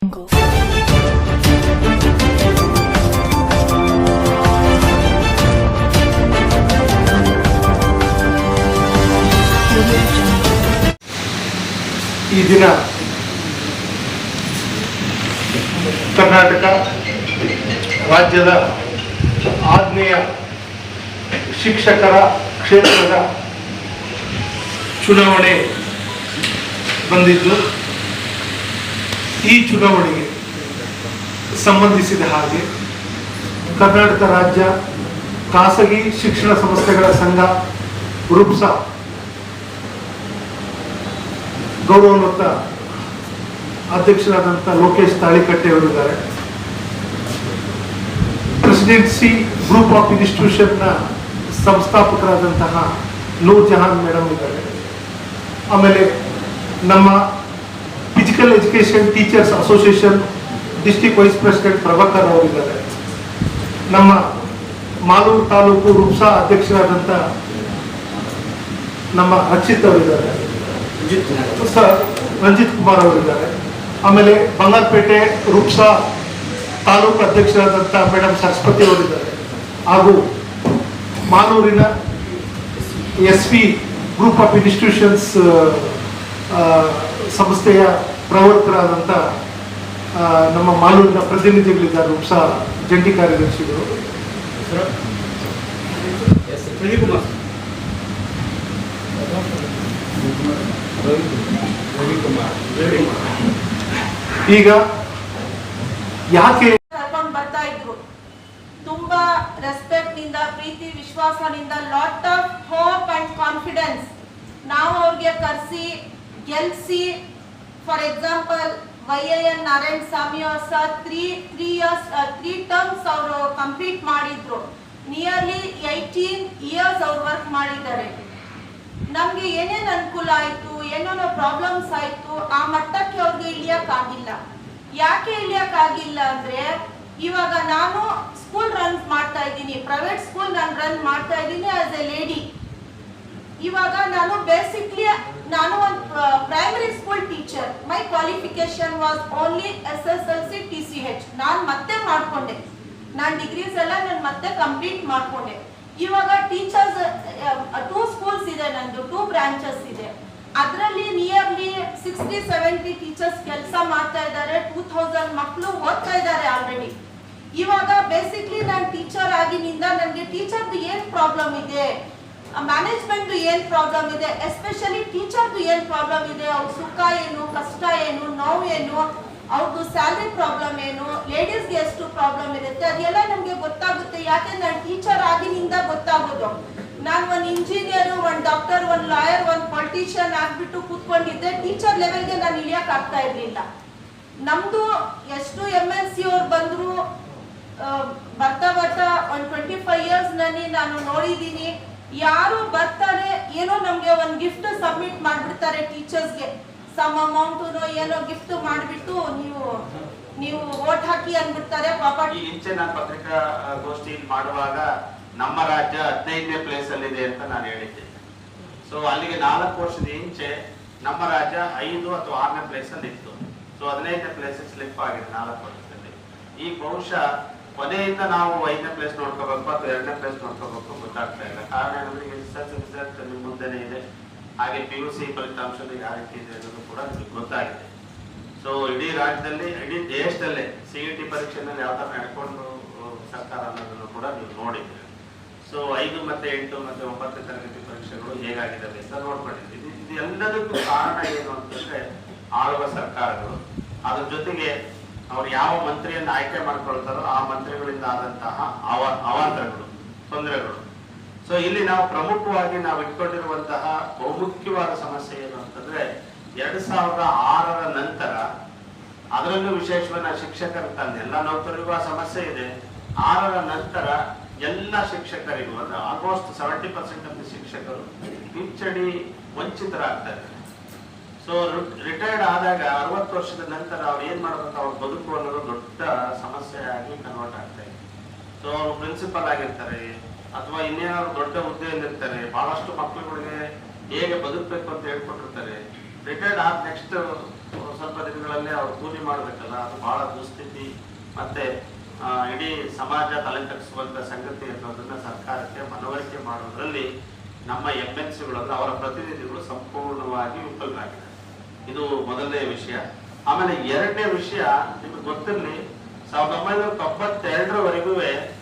ಈ ದಿನ ಕರ್ನಾಟಕ ರಾಜ್ಯದ ಆಗ್ನೇಯ ಶಿಕ್ಷಕರ ಕ್ಷೇತ್ರದ ಚುನಾವಣೆ ಬಂದಿದ್ದು, ಈ ಚುನಾವಣೆಗೆ ಸಂಬಂಧಿಸಿದ ಹಾಗೆ ಕರ್ನಾಟಕ ರಾಜ್ಯ ಖಾಸಗಿ ಶಿಕ್ಷಣ ಸಂಸ್ಥೆಗಳ ಸಂಘ ರೂಪ್ಸ ಗೌರವಾನ್ವಿತ ಅಧ್ಯಕ್ಷರಾದಂಥ ಲೋಕೇಶ್ ತಾಳಿಕಟ್ಟೆ ಅವರಿದ್ದಾರೆ. ಪ್ರೆಸಿಡೆನ್ಸಿ ಗ್ರೂಪ್ ಆಫ್ ಇನ್ಸ್ಟಿಟ್ಯೂಷನ್ನ ಸಂಸ್ಥಾಪಕರಾದಂತಹ ನೂರ್ ಜಹಾನ್ ಮೇಡಮ್ ಇದ್ದಾರೆ. ಆಮೇಲೆ ನಮ್ಮ physical education teachers association district vice president Prabhakar ಅವರಿದ್ದಾರೆ. ನಮ್ಮ ಮಾಲೂರು ತಾಲೂಕು ರೂಪ್ಸಾ ಅಧ್ಯಕ್ಷರಾದಂಥ ನಮ್ಮ ರಕ್ಷಿತ್ ಅವರಿದ್ದಾರೆ, ರಂಜಿತ್ ಕುಮಾರ್ ಅವರಿದ್ದಾರೆ. ಆಮೇಲೆ ಬಂಗಾರಪೇಟೆ ರೂಪ್ಸಾ ತಾಲೂಕು ಅಧ್ಯಕ್ಷರಾದಂಥ ಮೇಡಮ್ ಸರಸ್ವತಿ ಅವರಿದ್ದಾರೆ. ಹಾಗೂ ಮಾಲೂರಿನ SP ಗ್ರೂಪ್ ಆಫ್ ಇನ್ಸ್ಟಿಟ್ಯೂಷನ್ಸ್ ಸಂಸ್ಥೆಯ ಪ್ರವರ್ತಕರಾದಂಥ ನಮ್ಮ ಮಾಲೂರಿನ ಪ್ರತಿನಿಧಿಗಳಿದ್ದಾರೆ, ರೂಪ್ಸಾ ಜಂಟಿ ಕಾರ್ಯದರ್ಶಿಗಳು. ಈಗ ಯಾಕೆ ಬರ್ತಾ ಇದ್ರು, ತುಂಬಾ ರೆಸ್ಪೆಕ್ಟ್ ನಿಂದ, ಪ್ರೀತಿ ವಿಶ್ವಾಸನಿಂದ, lot of hope and confidence ನಾವು ಅವ್ರಿಗೆ ಕರೆಸಿ ಗೆಲ್ಸಿ. For example YIN Narayana Swamy ಅವ್ರ ಸರ್ 3 ಟರ್ಮ್ಸ್ ಅವರು ಕಂಪ್ಲೀಟ್ ಮಾಡಿದ್ರು. ನಿಯರ್ಲಿ 18 ಇಯರ್ಸ್ ಅವ್ರು ವರ್ಕ್ ಮಾಡಿದ್ದಾರೆ. ನಮ್ಗೆ ಏನೇನ್ ಅನುಕೂಲ ಆಯ್ತು, ಏನೇನೋ ಪ್ರಾಬ್ಲಮ್ಸ್ ಆಯ್ತು, ಆ ಮಟ್ಟಕ್ಕೆ ಅವ್ರಿಗೆ ಇಳಿಯಕ್ಕಾಗಿಲ್ಲ. ಯಾಕೆ ಇಳಿಯಕ್ಕಾಗಿಲ್ಲ ಅಂದ್ರೆ, ಇವಾಗ ನಾನು ಸ್ಕೂಲ್ ರನ್ ಮಾಡ್ತಾ ಇದ್ದೀನಿ, ಪ್ರೈವೇಟ್ ಸ್ಕೂಲ್ ನಾನು ರನ್ ಮಾಡ್ತಾ ಇದ್ದೀನಿ ಆಸ್ ಎ ಲೇಡಿ. ಇವಾಗ ನಾನು ಬೇಸಿಕ್ಲಿ ನಾನು ಒಂದು primary school teacher. My qualification was only SSLC TCH. ನಾನು ಮತ್ತೆ ಮಾಡ್ಕೊಂಡೆ, ನಾನು ಡಿಗ್ರೀಸ್ ಎಲ್ಲ ನಾನು ಮತ್ತೆ ಕಂಪ್ಲೀಟ್ ಮಾಡ್ಕೊಂಡೆ. ಇವಾಗ ಟೀಚರ್ಸ್ 2 ಸ್ಕೂಲ್ಸ್ ಇದೆ, ನಂದು 2 ಬ್ರಾಂಚಸ್ ಇದೆ. ಅದರಲ್ಲಿ ನಿಯರ್ಲಿ 60-70 ಟೀಚರ್ಸ್ ಕೆಲಸ ಮಾಡ್ತಾ ಇದ್ದಾರೆ. 2000 ಮಕ್ಕಳು ಓದ್ತಾ ಇದ್ದಾರೆ ಆಲ್ರೆಡಿ. ಇವಾಗ ಬೇಸಿಕ್ಲಿ ನಾನು ಟೀಚರ್ ಆಗಿನಿಂದ ನನಗೆ ಟೀಚರ್ದು ಏನ್ ಪ್ರಾಬ್ಲಮ್ ಇದೆ, ಮ್ಯಾನೇಜ್ಮೆಂಟ್ ಏನ್ ಪ್ರಾಬ್ಲಮ್ ಇದೆ, ಎಸ್ಪೆಷಲಿ ಟೀಚರ್ದು ಏನ್ ಪ್ರಾಬ್ಲಮ್ ಇದೆ, ಅವ್ರ ಸುಖ ಏನು, ಕಷ್ಟ ಏನು, ನೋವು ಏನು, ಅವ್ರದ್ದು ಸ್ಯಾಲ್ರಿ ಪ್ರಾಬ್ಲಮ್ ಏನು, ಲೇಡೀಸ್ಗೆ ಎಷ್ಟು ಪ್ರಾಬ್ಲಮ್ ಇರುತ್ತೆ, ಅದೆಲ್ಲ ನಮ್ಗೆ ಗೊತ್ತಾಗುತ್ತೆ. ಯಾಕೆ ನಾನು ಟೀಚರ್ ಆಗಿನಿಂದ ಗೊತ್ತಾಗೋದು. ನಾನು ಒಂದು ಇಂಜಿನಿಯರ್, ಒಂದು ಡಾಕ್ಟರ್, ಒಂದು ಲಾಯರ್, ಒಂದು ಪೊಲಿಟಿಷಿಯನ್ ಆಗ್ಬಿಟ್ಟು ಕೂತ್ಕೊಂಡಿದ್ದೆ, ಟೀಚರ್ ಲೆವೆಲ್ಗೆ ನಾನು ಇಳಿಯಕ್ ಆಗ್ತಾ ಇರ್ಲಿಲ್ಲ. ನಮ್ದು ಎಷ್ಟು MNC ಅವ್ರು ಬಂದ್ರು, ಬರ್ತಾ ಒಂದು 25 ಇಯರ್ಸ್ ನಲ್ಲಿ ನಾನು ನೋಡಿದೀನಿ. ಯಾರು ಬರ್ತಾರೆ, ಏನೋ ನಮ್ಗೆ ಒಂದು ಗಿಫ್ಟ್ ಸಬ್ಮಿಟ್ ಮಾಡ್ಬಿಡ್ತಾರೆ ಟೀಚರ್ಸ್ಗೆ, ಸಮ್ ಅಮೌಂಟ್ ಏನೋ ಗಿಫ್ಟ್ ಮಾಡ್ಬಿಟ್ಟು ನೀವು ವೋಟ್ ಹಾಕಿ ಅಂದ್ಬಿಡ್ತಾರೆ. ಪಾಪ ಇಂಚೆ ನಾನು ಪತ್ರಿಕಾ ಗೋಷ್ಠಿ ಮಾಡುವಾಗ ನಮ್ಮ ರಾಜ್ಯ 15ನೇ ಪ್ಲೇಸ್ ಅಲ್ಲಿ ಇದೆ ಅಂತ ನಾನು ಹೇಳಿದ್ದೆ. ಸೊ ಅಲ್ಲಿಗೆ 4 ವರ್ಷದ ಇಂಚೆ ನಮ್ಮ ರಾಜ್ಯ 5 ಅಥವಾ 6ನೇ ಪ್ಲೇಸ್ ಅಲ್ಲಿ ಇತ್ತು. ಸೊ 15ನೇ ಪ್ಲೇಸ್ ಸ್ಲಿಪ್ ಆಗಿದೆ 4 ವರ್ಷದಲ್ಲಿ. ಈ ಬಹುಶಃ ಕೊನೆಯಿಂದ ನಾವು 5ನೇ ಪ್ಲೇಸ್ ನೋಡ್ಕೋಬೇಕು ಅಥವಾ 2ನೇ ಪ್ಲೇಸ್ ನೋಡ್ಕೋಬೇಕು ಗೊತ್ತಾಗ್ತಾ ಇಲ್ಲ. ಕಾರಣ ಏನಂದ್ರೆ ರಿಸಲ್ಟ್ ನಿಮ್ಮ ಮುಂದೆನೇ ಇದೆ. ಹಾಗೆ PUC ಫಲಿತಾಂಶಗಳು ಯಾವ ರೀತಿ ಇದೆ ಅನ್ನೋದು ಕೂಡ ನಿಮಗೆ ಗೊತ್ತಾಗಿದೆ. ಸೊ ಇಡೀ ರಾಜ್ಯದಲ್ಲಿ, ಇಡೀ ದೇಶದಲ್ಲೇ CET ಪರೀಕ್ಷೆನಲ್ಲಿ ಯಾವ ತರ ನಡ್ಕೊಂಡು ಸರ್ಕಾರ ಅನ್ನೋದನ್ನು ಕೂಡ ನೀವು ನೋಡಿದ್ದೀರಿ. ಸೊ 5 ಮತ್ತೆ 8 ಮತ್ತೆ 9ನೇ ತರಗತಿ ಪರೀಕ್ಷೆಗಳು ಹೇಗಾಗಿದ್ದಾವೆ ಅಂತ ನೋಡ್ಕೊಂಡಿದ್ದೀವಿ. ಇದು ಎಲ್ಲದಕ್ಕೂ ಕಾರಣ ಏನು ಅಂತಂದ್ರೆ ಆಳುವ ಸರ್ಕಾರಗಳು, ಅದ್ರ ಜೊತೆಗೆ ಅವ್ರು ಯಾವ ಮಂತ್ರಿಯನ್ನು ಆಯ್ಕೆ ಮಾಡ್ಕೊಳ್ತಾರೋ ಆ ಮಂತ್ರಿಗಳಿಂದ ಆದಂತಹ ಅವಾಂತರಗಳು, ತೊಂದರೆಗಳು. ಸೊ ಇಲ್ಲಿ ನಾವು ಪ್ರಮುಖವಾಗಿ ನಾವು ಇಟ್ಕೊಂಡಿರುವಂತಹ ಬಹುಮುಖ್ಯವಾದ ಸಮಸ್ಯೆ ಏನು ಅಂತಂದ್ರೆ 2006ರ ನಂತರ, ಅದರಲ್ಲೂ ವಿಶೇಷವಾಗಿ ಶಿಕ್ಷಕರ ಎಲ್ಲ ನೌಕರರಿಗೂ ಆ ಸಮಸ್ಯೆ ಇದೆ. 6ರ ನಂತರ ಎಲ್ಲ ಶಿಕ್ಷಕರಿಗೂ ಅಂದ್ರೆ ಆಲ್ಮೋಸ್ಟ್ 70% ಆಫ್ ದಿ ಶಿಕ್ಷಕರು ಪಿಂಚಣಿ ವಂಚಿತರಾಗ್ತಾರೆ. ಸೊ ರಿಟೈರ್ಡ್ ಆದಾಗ 60 ವರ್ಷದ ನಂತರ ಅವ್ರು ಏನ್ ಮಾಡ್ಬೇಕು, ಅವ್ರ ಬದುಕು ಅನ್ನೋದು ದೊಡ್ಡ ಸಮಸ್ಯೆ ಆಗಿ ಕನ್ವರ್ಟ್ ಆಗ್ತಾ ಇದೆ. ಸೊ ಅವ್ರು ಪ್ರಿನ್ಸಿಪಲ್ ಆಗಿರ್ತಾರೆ ಅಥವಾ ಇನ್ನೇನಾದ್ರು ದೊಡ್ಡ ಹುದ್ದೆಯಲ್ಲಿರ್ತಾರೆ. ಬಹಳಷ್ಟು ಮಕ್ಕಳುಗಳಿಗೆ ಹೇಗೆ ಬದುಕಬೇಕು ಅಂತ ಹೇಳ್ಕೊಟ್ಟಿರ್ತಾರೆ. ರಿಟೈರ್ಡ್ ಆದ ನೆಕ್ಸ್ಟ್ ಸ್ವಲ್ಪ ದಿನಗಳಲ್ಲಿ ಅವ್ರು ಕೂಲಿ ಮಾಡಬೇಕಲ್ಲ, ಅದು ಬಹಳ ದುಸ್ಥಿತಿ ಮತ್ತೆ ಇಡೀ ಸಮಾಜ ತಲೆ ತಗ್ಗಿಸುವಂತ ಸಂಗತಿ ಅನ್ನೋದನ್ನ ಸರ್ಕಾರಕ್ಕೆ ಮನವರಿಕೆ ಮಾಡುವುದರಲ್ಲಿ ನಮ್ಮ MNCಗಳಲ್ಲಿ ಅವರ ಪ್ರತಿನಿಧಿಗಳು ಸಂಪೂರ್ಣವಾಗಿ ವಿಫಲರಾಗಿದ್ದಾರೆ. ಇದು ಮೊದಲನೇ ವಿಷಯ. ಆಮೇಲೆ ಎರಡನೇ ವಿಷಯ, ನಿಮ್ಗೆ ಗೊತ್ತಿರಲಿ, 1992ರವರೆಗೂ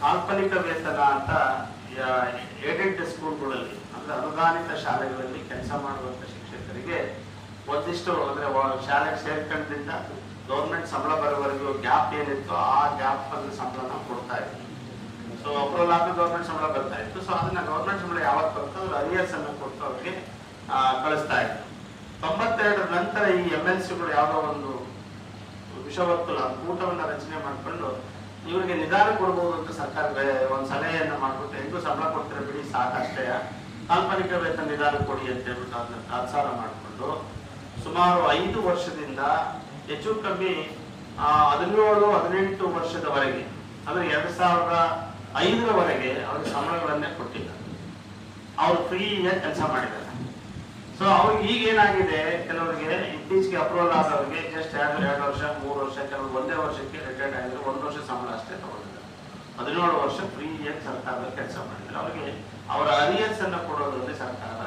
ಕಾಲ್ಪನಿಕ ವೇತನ ಅಂತ ಏಡೆಡ್ ಸ್ಕೂಲ್ಗಳಲ್ಲಿ ಅಂದ್ರೆ ಅನುದಾನಿತ ಶಾಲೆಗಳಲ್ಲಿ ಕೆಲಸ ಮಾಡುವಂತ ಶಿಕ್ಷಕರಿಗೆ ಒಂದಿಷ್ಟು ಅಂದ್ರೆ ಶಾಲೆಗೆ ಸೇರ್ಕೊಂಡ್ರಿಂದ ಗೌರ್ಮೆಂಟ್ ಸಂಬಳ ಬರೋವರೆಗೂ ಗ್ಯಾಪ್ ಏನಿತ್ತು ಆ ಗ್ಯಾಪ್ ಅಲ್ಲಿ ಸಂಬಳನ ಕೊಡ್ತಾ ಇತ್ತು. ಸೊ ಅಪ್ರೂವಲ್ ಆಗಿ ಗೌರ್ಮೆಂಟ್ ಸಂಬಳ ಬರ್ತಾ ಇತ್ತು. ಸೊ ಅದನ್ನ ಗೌರ್ಮೆಂಟ್ ಸಂಬಳ ಯಾವತ್ತು ಬರ್ತೋ ಅದ್ರ ಅರಿಯರ್ಸ್ ಅನ್ನು ಕೊಟ್ಟು ಅವ್ರಿಗೆ ಕಳಿಸ್ತಾ ಇತ್ತು. 92ರ ನಂತರ ಈ MNCಗಳು ಯಾವುದೋ ಒಂದು ವಿಷವರ್ತುಲ ಕೂಟವನ್ನ ರಚನೆ ಮಾಡಿಕೊಂಡು ಇವರಿಗೆ ನಿಧಾನ ಕೊಡಬಹುದು ಅಂತ ಸರ್ಕಾರ ಒಂದು ಸಲಹೆಯನ್ನ ಮಾಡ್ಬಿಟ್ಟು ಹೆಂಗೂ ಸಂಬಳ ಕೊಡ್ತಾರೆ ಬಿಡಿ ಸಾಕಷ್ಟೇ, ಕಾಲ್ಪನಿಕ ವೇತನ ನಿಧಾನ ಕೊಡಿ ಅಂತ ಹೇಳ್ಬಿಟ್ಟು ಅದನ್ನ ತಾತ್ಸಾರ ಮಾಡಿಕೊಂಡು ಸುಮಾರು 5 ವರ್ಷದಿಂದ ಹೆಚ್ಚು ಕಮ್ಮಿ 17-18 ವರ್ಷದವರೆಗೆ ಅಂದ್ರೆ 2005ರವರೆಗೆ ಅವ್ರಿಗೆ ಸಂಬಳಗಳನ್ನೇ ಕೊಟ್ಟಿದ್ದಾರೆ. ಅವ್ರು ಫ್ರೀಯಾಗಿ ಕೆಲಸ ಮಾಡಿದ್ದಾರೆ. ಸೊ ಅವ್ರಿಗೆ ಈಗ ಏನಾಗಿದೆ, ಕೆಲವರಿಗೆ ಇತ್ತೀಚೆಗೆ ಅಪ್ರೂವಲ್ ಆದವ್ರಿಗೆ ಜಸ್ಟ್ 2 ವರ್ಷ 3 ವರ್ಷ, ಕೆಲವರು 1 ವರ್ಷಕ್ಕೆ ರಿಟೈರ್ಡ್ ಆಗಿದ್ರೆ 1 ವರ್ಷ ಸಂಬಳ ಅಷ್ಟೇ ತಗೊಂಡಿದ್ದಾರೆ. 17 ವರ್ಷ ಫ್ರೀಯಾಗಿ ಸರ್ಕಾರದಲ್ಲಿ ಕೆಲಸ ಮಾಡಿದ್ದಾರೆ. ಅವರಿಗೆ ಅವರ ಅರಿಯರ್ಸ್ ಅನ್ನ ಕೊಡೋದ್ರಲ್ಲಿ ಸರ್ಕಾರ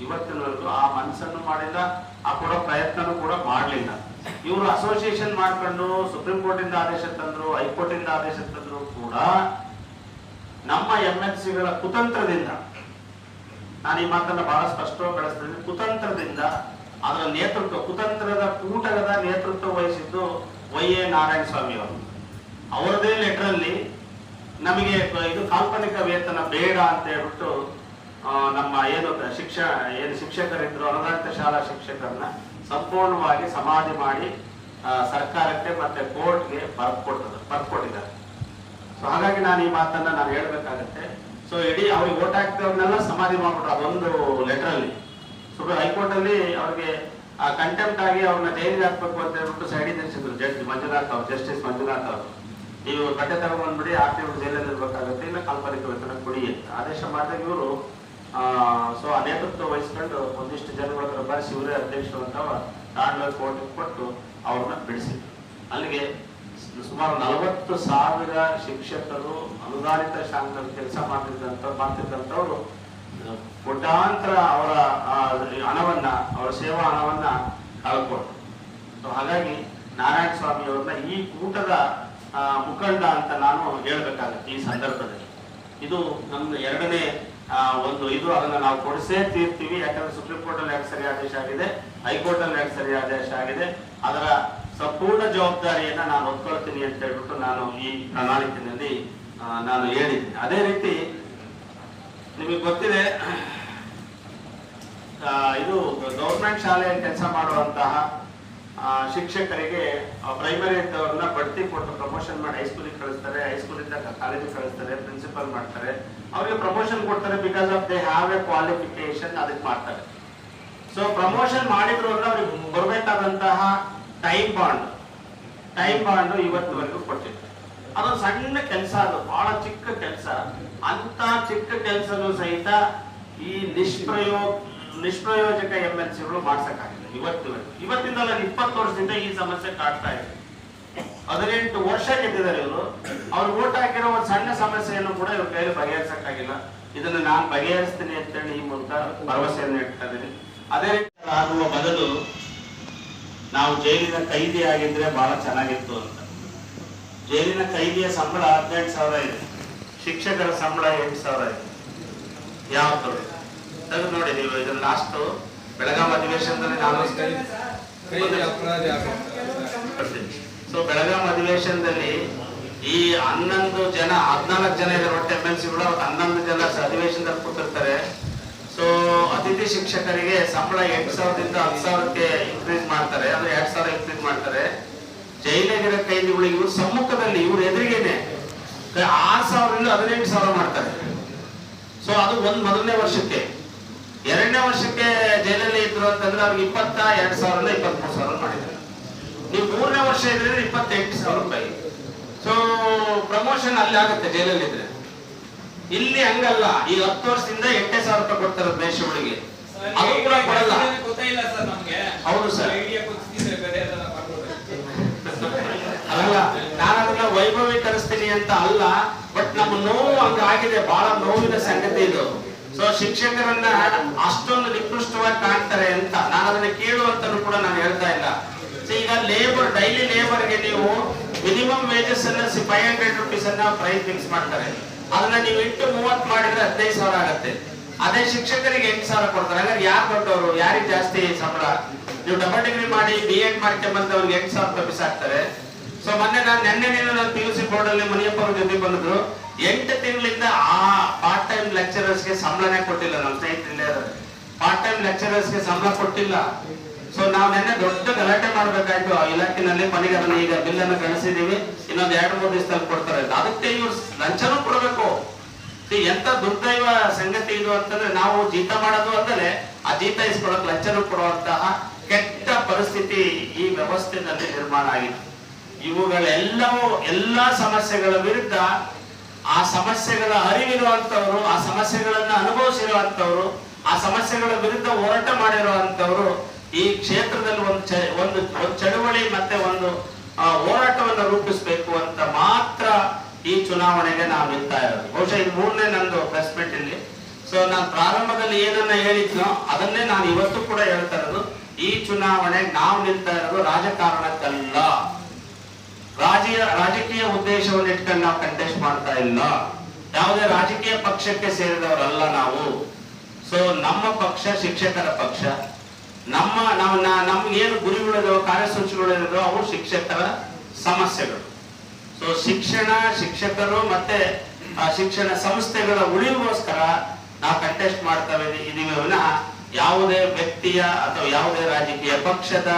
ಇವತ್ತಿನವರೆಗೂ ಆ ಮನಸ್ಸನ್ನು ಮಾಡಿಲ್ಲ, ಆ ಕೊಡೋ ಪ್ರಯತ್ನನೂ ಕೂಡ ಮಾಡಲಿಲ್ಲ. ಇವರು ಅಸೋಸಿಯೇಷನ್ ಮಾಡ್ಕೊಂಡು ಸುಪ್ರೀಂ ಕೋರ್ಟ್ ಇಂದ ಆದೇಶ ತಂದ್ರು, ಹೈಕೋರ್ಟ್ ಇಂದ ಆದೇಶ ತಂದ್ರು ಕೂಡ ನಮ್ಮ MNCಗಳ ಕುತಂತ್ರದಿಂದ, ನಾನು ಈ ಮಾತನ್ನ ಬಹಳ ಸ್ಪಷ್ಟವಾಗಿ ಬೆಳೆಸ್ತೀನಿ, ಕುತಂತ್ರದಿಂದ ಅದರ ನೇತೃತ್ವ, ಕುತಂತ್ರದ ಕೂಟದ ನೇತೃತ್ವ ವಹಿಸಿದ್ದು YA ನಾರಾಯಣ ಸ್ವಾಮಿ ಅವರು. ಅವರದೇ ಲೆಟರ್ ಅಲ್ಲಿ ನಮಗೆ ಇದು ಕಾಲ್ಪನಿಕ ವೇತನ ಬೇಡ ಅಂತ ಹೇಳ್ಬಿಟ್ಟು ನಮ್ಮ ಏನು ಶಿಕ್ಷಕರಿದ್ರು ಅನುದಾನಿತ ಶಾಲಾ ಶಿಕ್ಷಕರನ್ನ ಸಂಪೂರ್ಣವಾಗಿ ಸಮಾಧಿ ಮಾಡಿ ಸರ್ಕಾರಕ್ಕೆ ಮತ್ತೆ ಕೋರ್ಟ್ಗೆ ಬರ್ಕೊಟ್ಟಿದ್ದಾರೆ. ಸೊ ಹಾಗಾಗಿ ನಾನು ಈ ಮಾತನ್ನ ನಾನು ಹೇಳ್ಬೇಕಾಗತ್ತೆ. ಸೊ ಇಡೀ ಅವ್ರಿಗೆ ಓಟ್ ಹಾಕಿದವ್ರನ್ನೆಲ್ಲ ಸಮಾಧಿ ಮಾಡ್ಬಿಟ್ರು ಅದೊಂದು ಲೆಟರ್ ಅಲ್ಲಿ. ಸುಪ್ರೀಂ ಹೈಕೋರ್ಟ್ ಅಲ್ಲಿ ಅವ್ರಿಗೆ ಕಂಟೆಂಪ್ಟ್ ಆಗಿ ಅವ್ರನ್ನ ಜೈಲಿಗೆ ಹಾಕ್ಬೇಕು ಅಂತ ಹೇಳ್ಬಿಟ್ಟು ಸೈಡಿ ನಿಲ್ಸಿದ್ರು ಜಸ್ಟಿಸ್ ಮಂಜುನಾಥ್ ಅವರು. ನೀವು ಕಟ್ಟೆ ತಗೊಂಡ್ಬಿಡಿ, 6 ತಿಂಗಳು ಜೈಲಲ್ಲಿ ಇರ್ಬೇಕಾಗುತ್ತೆ, ಇಲ್ಲ ಕಾಲ್ಪನಿಕ ವೇತನ ಕೊಡಿ ಅಂತ ಆದೇಶ ಮಾಡಿದಾಗ ಇವರು ಸೊ ಆ ನೇತೃತ್ವ ವಹಿಸ್ಕೊಂಡು ಒಂದಿಷ್ಟು ಜನಗಳ ಹತ್ರ ಬರೆಸಿ ಇವರೇ ಅಧ್ಯಕ್ಷರು ಅಂತ ತಾಂಡೂರು ಕೋರ್ಟ್ ಕೊಟ್ಟು ಅವ್ರನ್ನ ಬಿಡಿಸಿದ್ರು. ಅಲ್ಲಿಗೆ ಸುಮಾರು 40,000 ಶಿಕ್ಷಕರು ಅನುದಾನಿತ ಶಾಲೆಗಳಲ್ಲಿ ಕೆಲಸ ಮಾಡ್ತಿದ್ದಂಥವ್ರು ಕೋಟ್ಯಾಂತರ ಅವರ ಹಣವನ್ನ, ಅವರ ಸೇವಾ ಹಣವನ್ನ ಕಳ್ಕೊಟ್ರು. ಸೊ ಹಾಗಾಗಿ ನಾರಾಯಣ ಸ್ವಾಮಿ ಅವ್ರನ್ನ ಈ ಕೂಟದ ಮುಖಂಡ ಅಂತ ನಾನು ಹೇಳ್ಬೇಕಾಗುತ್ತೆ ಈ ಸಂದರ್ಭದಲ್ಲಿ. ಇದು ನಮ್ಮ ಎರಡನೇ ಒಂದು ಇದು, ಅದನ್ನ ನಾವು ಕೊಡಿಸೇ ತೀರ್ತೀವಿ. ಯಾಕಂದ್ರೆ ಸುಪ್ರೀಂ ಕೋರ್ಟ್ ಅಲ್ಲಿ 2 ಸರಿ ಆದೇಶ ಆಗಿದೆ, ಹೈಕೋರ್ಟ್ ಅಲ್ಲಿ 2 ಸರಿ ಆದೇಶ ಆಗಿದೆ. ಅದರ ಸಂಪೂರ್ಣ ಜವಾಬ್ದಾರಿಯನ್ನ ನಾನು ಹೊತ್ಕೊಳ್ತೀನಿ ಅಂತ ಹೇಳ್ಬಿಟ್ಟು ನಾನು ಈ ಪ್ರಣಾಳಿಕೆಯಲ್ಲಿ ನಾನು ಹೇಳಿದ್ದೀನಿ. ಅದೇ ರೀತಿ ನಿಮಗೆ ಗೊತ್ತಿದೆ, ಇದು ಗೌರ್ಮೆಂಟ್ ಶಾಲೆಯಲ್ಲಿ ಕೆಲಸ ಮಾಡುವಂತಹ ಶಿಕ್ಷಕರಿಗೆ ಪ್ರೈಮರಿ ಇದ್ದವ್ರನ್ನ ಬಡ್ತಿ ಕೊಟ್ಟು ಪ್ರಮೋಷನ್ ಮಾಡಿ ಹೈಸ್ಕೂಲಿಗೆ ಕಳಿಸ್ತಾರೆ, ಹೈಸ್ಕೂಲಿಂದ ಕಾಲೇಜಿಗೆ ಕಳಿಸ್ತಾರೆ, ಪ್ರಿನ್ಸಿಪಲ್ ಮಾಡ್ತಾರೆ, ಅವ್ರಿಗೆ ಪ್ರಮೋಷನ್ ಕೊಡ್ತಾರೆ. Because of they have A qualification ಅದಕ್ಕೆ ಮಾಡ್ತಾರೆ. ಸೊ ಪ್ರಮೋಷನ್ ಮಾಡಿದ್ರು ಅಂದ್ರೆ ಅವ್ರಿಗೆ ಬರಬೇಕಾದಂತಹ ಟೈಮ್ ಬಾಂಡ್ ಇವತ್ತಿನವರೆಗೂ ಕೊಟ್ಟಿದ್ದಾರೆ. ಅದೊಂದು ಸಣ್ಣ ಕೆಲಸ, ಅದು ಬಹಳ ಚಿಕ್ಕ ಕೆಲಸ. ಅಂತ ಚಿಕ್ಕ ಕೆಲಸನೂ ಸಹಿತ ಈ ನಿಷ್ಪ್ರಯೋಜಕ MNCಗಳು ಮಾಡ್ಸಕ್ಕಾಗಿಲ್ಲ ಇವತ್ತಿಂದಲ್ಲ 20 ವರ್ಷದಿಂದ ಈ ಸಮಸ್ಯೆ ಕಾಡ್ತಾ ಇದೆ. 18 ವರ್ಷ ಗೆದ್ದಿದ್ದಾರೆ ಇವರು. ಅವ್ರು ಓಟ್ ಹಾಕಿರೋ ಒಂದು ಸಣ್ಣ ಸಮಸ್ಯೆಯನ್ನು ಕೂಡ ಇವ್ರ ಕೈಯಲ್ಲಿ ಬಗೆಹರಿಸಕ್ಕಾಗಿಲ್ಲ. ಇದನ್ನ ನಾನು ಬಗೆಹರಿಸ್ತೀನಿ ಅಂತೇಳಿ ಈ ಮೂಲಕ ಭರವಸೆಯನ್ನು ನೀಡ್ತಾ ಇದ್ದೀನಿ. ಅದೇ ರೀತಿ ಆಗುವ ಬದಲು ನಾವು ಜೈಲಿನ ಕೈದಿ ಆಗಿದ್ರೆ ಬಹಳ ಚೆನ್ನಾಗಿತ್ತು ಅಂತ. ಜೈಲಿನ ಕೈದಿಯ ಸಂಬಳ 18,000 ಇದೆ, ಶಿಕ್ಷಕರ ಸಂಬಳ 8,000 ಇದೆ. ಯಾವ ತೆಗೆದು ನೋಡಿ ನೀವು. ಇದನ್ನ ಲಾಸ್ಟ್ ಬೆಳಗಾಂ ಅಧಿವೇಶನದಲ್ಲಿ ಸೊ ಬೆಳಗಾಂ ಅಧಿವೇಶನದಲ್ಲಿ ಈ 14 ಜನ ಇದ್ದಾರೆ ಒಟ್ಟು MNCಗಳು, 11 ಜನ ಅಧಿವೇಶನದಲ್ಲಿ ಕೂತಿರ್ತಾರೆ. ಸೊ ಅತಿಥಿ ಶಿಕ್ಷಕರಿಗೆ ಸಂಬಳ 8,000ದಿಂದ 10,000ಕ್ಕೆ ಇನ್ಕ್ರೀಸ್ ಮಾಡ್ತಾರೆ, ಅಂದ್ರೆ 2,000 ಇನ್ಕ್ರೀಸ್ ಮಾಡ್ತಾರೆ. ಜೈಲಿಗಿರೋ ಕೈದಿಗಳಿಗೆ ಇವ್ರ ಸಮ್ಮುಖದಲ್ಲಿ ಇವ್ರ ಎದುರಿಗೇನೆ 6,000ರಿಂದ 18,000 ಮಾಡ್ತಾರೆ. ಸೊ ಅದು ಮೊದಲನೇ ವರ್ಷಕ್ಕೆ. 2ನೇ ವರ್ಷಕ್ಕೆ ಜೈಲಲ್ಲಿ ಇದ್ರು ಅಂತಂದ್ರೆ ಅವ್ರಿಗೆ 22,000ರಿಂದ 23,000 ಮಾಡಿದ್ದಾರೆ. ನೀವು 3ನೇ ವರ್ಷ ಇದ್ರೆ 28,000 ರೂಪಾಯಿ. ಸೊ ಪ್ರಮೋಷನ್ ಅಲ್ಲಿ ಆಗುತ್ತೆ ಜೈಲಲ್ಲಿ ಇದ್ರೆ. ಇಲ್ಲಿ ಹಂಗಲ್ಲ. ಈ 10 ವರ್ಷದಿಂದ 8,000 ರೂಪಾಯಿ ಕೊಡ್ತಾರೆ ದೇಶಗಳಿಗೆ. ಅದು ಕೂಡ ಕೊಡಲ್ಲ. ಗೊತ್ತಾಯಿಲ್ಲ ಸರ್ ನಮ್ಗೆ. ಹೌದು ಸರ್. ಐಡಿಯಾ ಕೊಡ್ತಿದ್ರೆ ಬೇರೆ ಅದನ್ನ ಮಾಡ್ಬೋದು. ಅಲ್ಲ, ನಾನು ಅದನ್ನ ವೈಭವೀಕರಿಸ್ತೀನಿ ಅಂತ ಅಲ್ಲ, ಬಟ್ ನಮ್ಮ ನೋವು ಹಂಗಾಗಿದೆ, ಬಹಳ ನೋವಿನ ಸಂಗತಿ ಇದು. ಸೊ ಶಿಕ್ಷಕರನ್ನ ಅಷ್ಟೊಂದು ನಿಕೃಷ್ಟವಾಗಿ ಕಾಣ್ತಾರೆ ಅಂತ ನಾನು ಅದನ್ನ ಕೇಳುವಂತನು ಕೂಡ ನಾನು ಹೇಳ್ತಾ ಇಲ್ಲ. ಸೊ ಈಗ ಡೈಲಿ ಲೇಬರ್ಗೆ ನೀವು ಮಿನಿಮಮ್ ವೇಜಸ್ ಅನ್ನ 500 rupees ಅನ್ನ ಪ್ರೈಸ್ ಫಿಕ್ಸ್ ಮಾಡ್ತಾರೆ. ಅದನ್ನ ನೀವು 8-30 ಮಾಡಿದ್ರೆ 15,000 ಆಗತ್ತೆ. ಅದೇ ಶಿಕ್ಷಕರಿಗೆ 8,000 ಕೊಡ್ತಾರೆ. ಹಾಗಾದ್ರೆ ಯಾರು ದೊಡ್ಡವರು, ಯಾರಿಗೆ ಜಾಸ್ತಿ ಸಂಬಳ? ನೀವು ಡಬಲ್ ಡಿಗ್ರಿ ಮಾಡಿ BEd ಮಾಡ್ಕೊಂಡ್ ಬಂದವ್ರಿಗೆ 8,000 ರೂಪಾಯಿ ಬಿಸಾಕ್ತಾರೆ. ಸೊ ನೆನ್ನೆ ನಾನು PUC ಬೋರ್ಡ್ ಅಲ್ಲಿ ಮುನಿಯಪ್ಪ ಅವ್ರ ಜೊತೆ ಬಂದಿದ್ರು. 8 ತಿಂಗಳಿಂದ ಆ ಪಾರ್ಟ್ ಟೈಮ್ ಲೆಕ್ಚರರ್ಸ್ ಗೆ ಸಂಬಳನೇ ಕೊಟ್ಟಿಲ್ಲ. ನಮ್ಮ ಸ್ನೇಹಿತರಿಲ್ಲೇ ಪಾರ್ಟ್ ಟೈಮ್ ಲೆಕ್ಚರರ್ಸ್ ಗೆ ಸಂಬಳ ಕೊಟ್ಟಿಲ್ಲ. ಸೊ ನಾವು ನೆನ್ನೆ ದೊಡ್ಡ ಗಲಾಟೆ ಮಾಡ್ಬೇಕಾಯ್ತು ಇಲಾಖೆನಲ್ಲಿ. ಮನೆಗೆ ಅದನ್ನ ಈಗ ಬಿಲ್ ಅನ್ನು ಕಳಿಸಿದೀವಿ, ಇನ್ನೊಂದು 2-3 ದಿವಸದಲ್ಲಿ ಕೊಡ್ತಾರೆ. ಅದಕ್ಕೆ ಇವ್ರು ಲಂಚನೂ ಕೊಡ್ಬೇಕು. ಎಂತ ದುರ್ದೈವ ಸಂಗತಿ ಇದು ಅಂತಂದ್ರೆ, ನಾವು ಜೀತ ಮಾಡೋದು ಅಂತಲೇ ಆ ಜೀತ ಇಸ್ಕೊಳಕ್ ಲಂಚನೂ ಕೊಡುವಂತಹ ಕೆಟ್ಟ ಪರಿಸ್ಥಿತಿ ಈ ವ್ಯವಸ್ಥೆಯಲ್ಲಿ ನಿರ್ಮಾಣ ಆಗಿದೆ. ಇವುಗಳೆಲ್ಲವೂ ಎಲ್ಲಾ ಸಮಸ್ಯೆಗಳ ವಿರುದ್ಧ, ಆ ಸಮಸ್ಯೆಗಳ ಅರಿವಿರುವಂತವ್ರು, ಆ ಸಮಸ್ಯೆಗಳನ್ನ ಅನುಭವಿಸಿರುವಂತವ್ರು, ಆ ಸಮಸ್ಯೆಗಳ ವಿರುದ್ಧ ಹೋರಾಟ ಮಾಡಿರುವಂತವ್ರು ಈ ಕ್ಷೇತ್ರದಲ್ಲಿ ಒಂದು ಚಳುವಳಿ ಮತ್ತೆ ಒಂದು ಹೋರಾಟವನ್ನು ರೂಪಿಸಬೇಕು ಅಂತ ಮಾತ್ರ ಈ ಚುನಾವಣೆಗೆ ನಾವು ನಿಲ್ತಾ ಇರೋದು. ಬಹುಶಃ ಇದು 3ನೇ ನಂದು ಪ್ರೆಸ್ ಮೀಟ್ ಇಲ್ಲಿ. ಸೊ ನಾನು ಪ್ರಾರಂಭದಲ್ಲಿ ಏನನ್ನ ಹೇಳಿದ್ನೋ ಅದನ್ನೇ ನಾನು ಇವತ್ತು ಕೂಡ ಹೇಳ್ತಾ ಇರೋದು. ಈ ಚುನಾವಣೆಗೆ ನಾವು ನಿಲ್ತಾ ಇರೋದು ರಾಜಕಾರಣಕ್ಕಲ್ಲ, ರಾಜಕೀಯ ಉದ್ದೇಶವನ್ನು ಇಟ್ಕೊಂಡು ನಾವು ಕಂಟೆಸ್ಟ್ ಮಾಡ್ತಾ ಇಲ್ಲ. ಯಾವುದೇ ರಾಜಕೀಯ ಪಕ್ಷಕ್ಕೆ ಸೇರಿದವರಲ್ಲ ನಾವು. ಸೊ ನಮ್ಮ ಪಕ್ಷ ಶಿಕ್ಷಕರ ಪಕ್ಷ. ನಮ್ಗೇನು ಗುರಿಗಳಿದಾವ, ಕಾರ್ಯಸೂಚಿಗಳಿದಾವ, ಅವು ಶಿಕ್ಷಕರ ಸಮಸ್ಯೆಗಳು. ಸೊ ಶಿಕ್ಷಕರು ಮತ್ತೆ ಶಿಕ್ಷಣ ಸಂಸ್ಥೆಗಳ ಉಳಿವಿಗೋಸ್ಕರ ನಾವು ಕಂಟೆಸ್ಟ್ ಮಾಡ್ತಾ ಇದೀವಿ ವಿನಃ ಯಾವುದೇ ವ್ಯಕ್ತಿಯ ಅಥವಾ ಯಾವುದೇ ರಾಜಕೀಯ ಪಕ್ಷದ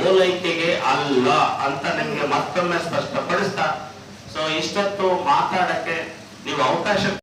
ಓಲೈಕೆಗೆ ಅಲ್ಲ ಅಂತ ನಿಮ್ಗೆ ಮತ್ತೊಮ್ಮೆ ಸ್ಪಷ್ಟಪಡಿಸ್ತಾ, ಸೊ ಇಷ್ಟೊತ್ತು ಮಾತಾಡಕ್ಕೆ ನೀವು ಅವಕಾಶ